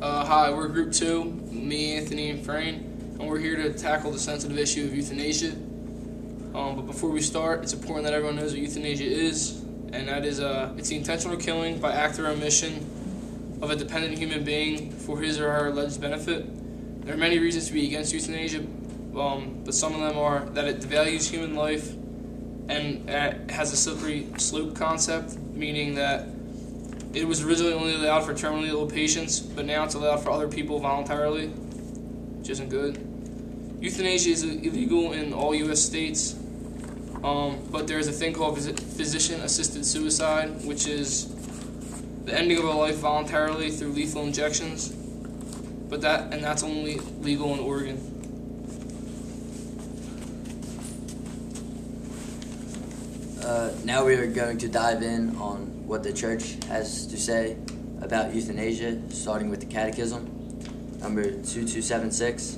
Hi, we're Group 2, me, Anthony, and Frayne, and we're here to tackle the sensitive issue of euthanasia. But before we start, it's important that everyone knows what euthanasia is, and that is it's the intentional killing by act or omission of a dependent human being for his or her alleged benefit. There are many reasons to be against euthanasia, but some of them are that it devalues human life and it has a slippery slope concept, meaning that it was originally only allowed for terminally ill patients, but now it's allowed for other people voluntarily, which isn't good. Euthanasia is illegal in all U.S. states, but there is a thing called physician-assisted suicide, which is the ending of a life voluntarily through lethal injections, but that's only legal in Oregon. Now we are going to dive in on what the church has to say about euthanasia, starting with the Catechism, number 2276.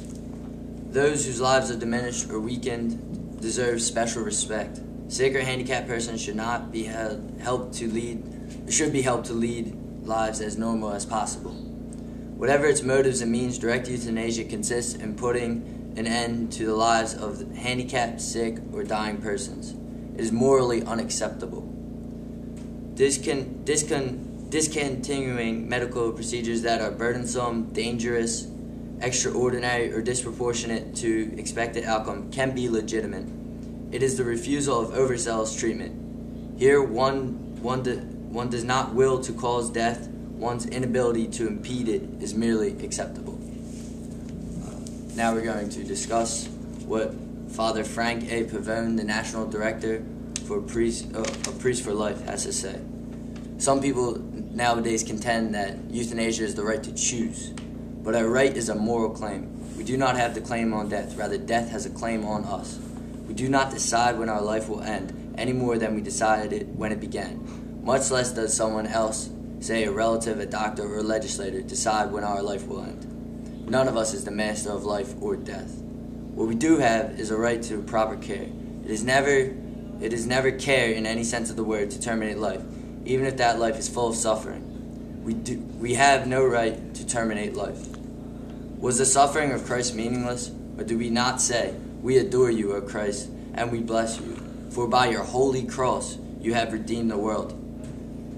Those whose lives are diminished or weakened deserve special respect. Sick or handicapped persons should be helped to lead lives as normal as possible. Whatever its motives and means, direct euthanasia consists in putting an end to the lives of handicapped, sick, or dying persons. It is morally unacceptable. Discontinuing medical procedures that are burdensome, dangerous, extraordinary, or disproportionate to expected outcome can be legitimate. It is the refusal of overzealous treatment. Here, one does not will to cause death. One's inability to impede it is merely acceptable. Now we're going to discuss what Father Frank A. Pavone, the National Director for Priests for Life, has to say. Some people nowadays contend that euthanasia is the right to choose, but our right is a moral claim. We do not have the claim on death, rather death has a claim on us. We do not decide when our life will end, any more than we decided it when it began. Much less does someone else, say a relative, a doctor, or a legislator, decide when our life will end. None of us is the master of life or death. What we do have is a right to proper care. It is never care in any sense of the word to terminate life, even if that life is full of suffering. We have no right to terminate life. Was the suffering of Christ meaningless, or do we not say, "We adore you, O Christ, and we bless you, for by your holy cross you have redeemed the world"?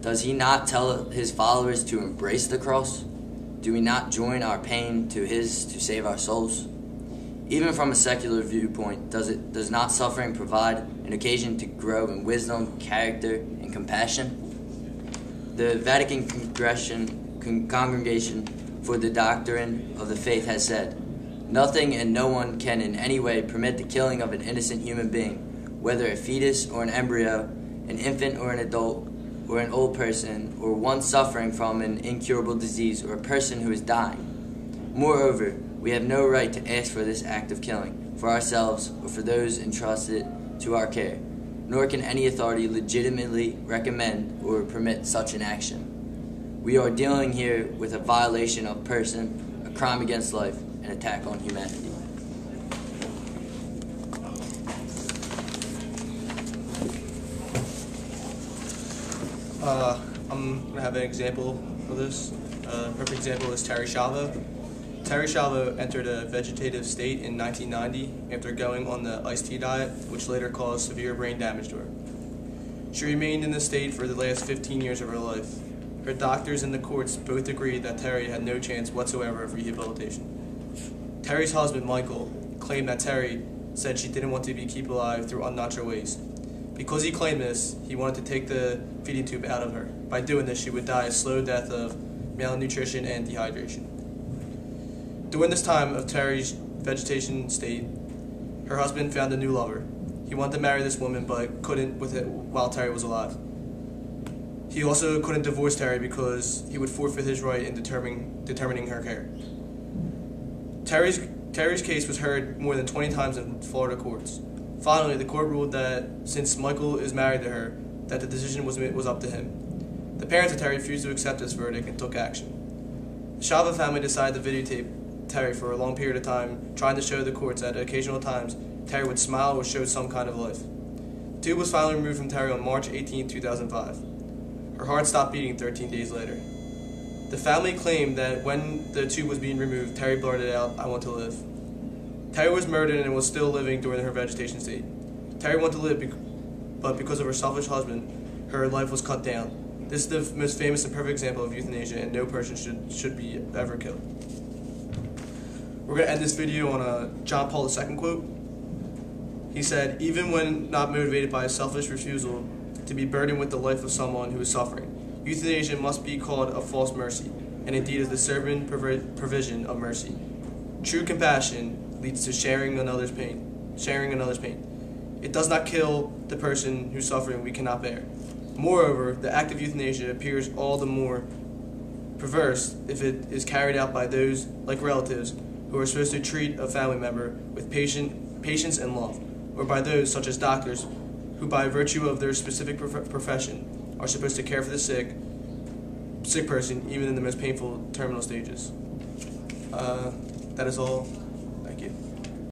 Does he not tell his followers to embrace the cross? Do we not join our pain to his to save our souls? Even from a secular viewpoint, does not suffering provide an occasion to grow in wisdom, character, and compassion? The Vatican Congregation for the Doctrine of the Faith has said, "Nothing and no one can in any way permit the killing of an innocent human being, whether a fetus or an embryo, an infant or an adult, or an old person, or one suffering from an incurable disease, or a person who is dying. Moreover, we have no right to ask for this act of killing, for ourselves or for those entrusted to our care, nor can any authority legitimately recommend or permit such an action. We are dealing here with a violation of person, a crime against life, an attack on humanity." I'm going to have an example of this. A perfect example is Terry Schiavo. Terry Schiavo entered a vegetative state in 1990 after going on the iced tea diet, which later caused severe brain damage to her. She remained in this state for the last 15 years of her life. Her doctors and the courts both agreed that Terry had no chance whatsoever of rehabilitation. Terry's husband, Michael, claimed that Terry said she didn't want to be kept alive through unnatural ways. Because he claimed this, he wanted to take the feeding tube out of her. By doing this, she would die a slow death of malnutrition and dehydration. During this time of Terry's vegetation state, her husband found a new lover. He wanted to marry this woman, but couldn't with it while Terry was alive. He also couldn't divorce Terry because he would forfeit his right in determining her care. Terry's case was heard more than 20 times in Florida courts. Finally, the court ruled that since Michael is married to her, that the decision was up to him. The parents of Terry refused to accept this verdict and took action. The Schiavo family decided to videotape Terry for a long period of time, trying to show the courts that at occasional times Terry would smile or show some kind of life. The tube was finally removed from Terry on March 18, 2005. Her heart stopped beating 13 days later. The family claimed that when the tube was being removed, Terry blurted out, "I want to live." Terry was murdered and was still living during her vegetation state. Terry wanted to live, but because of her selfish husband, her life was cut down. This is the most famous and perfect example of euthanasia, and no person should be ever killed. We're going to end this video on a John Paul II quote. He said, "Even when not motivated by a selfish refusal to be burdened with the life of someone who is suffering, euthanasia must be called a false mercy, and indeed is the servant provision of mercy. True compassion leads to sharing another's pain. It does not kill the person whose suffering we cannot bear. Moreover, the act of euthanasia appears all the more perverse if it is carried out by those, like relatives, who are supposed to treat a family member with patience and love, or by those, such as doctors, who by virtue of their specific profession are supposed to care for the sick person even in the most painful terminal stages." That is all.